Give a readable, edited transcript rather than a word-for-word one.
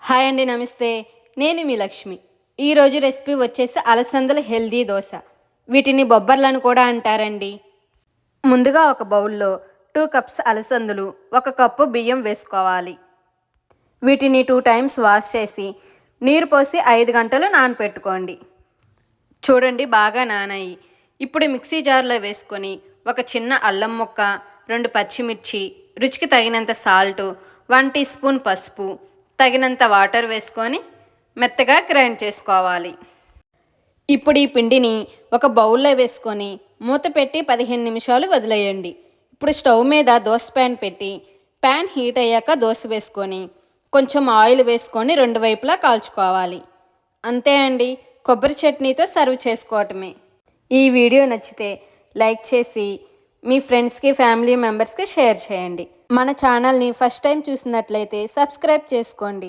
Hi అండి, నమస్తే. నేను మీ లక్ష్మి. ఈరోజు రెసిపీ వచ్చేసి అలసందల హెల్దీ దోశ. వీటిని బొబ్బర్లను కూడా అంటారండి. ముందుగా ఒక బౌల్లో 2 కప్స్ అలసందలు, 1 కప్పు బియ్యం వేసుకోవాలి. వీటిని 2 టైమ్స్ వాష్ చేసి నీరు పోసి 5 గంటలు నానపెట్టుకోండి. చూడండి, బాగా నానాయి. ఇప్పుడు మిక్సీ జార్లో వేసుకొని ఒక చిన్న అల్లం ముక్క, 2 పచ్చిమిర్చి, రుచికి తగినంత సాల్టు, 1 టీ స్పూన్ పసుపు, తగినంత వాటర్ వేసుకొని మెత్తగా గ్రైండ్ చేసుకోవాలి. ఇప్పుడు ఈ పిండిని ఒక బౌల్లో వేసుకొని మూత పెట్టి 15 నిమిషాలు వదిలేయండి. ఇప్పుడు స్టవ్ మీద దోశ ప్యాన్ పెట్టి ప్యాన్ హీట్ అయ్యాక దోశ వేసుకొని కొంచెం ఆయిల్ వేసుకొని 2 వైపులా కాల్చుకోవాలి. అంతే అండి, కొబ్బరి చట్నీతో సర్వ్ చేసుకోవటమే. ఈ వీడియో నచ్చితే లైక్ చేసి మీ ఫ్రెండ్స్కి, ఫ్యామిలీ మెంబర్స్కి షేర్ చేయండి. మన ఛానల్ని ఫస్ట్ టైం చూసినట్లయితే సబ్స్క్రైబ్ చేసుకోండి.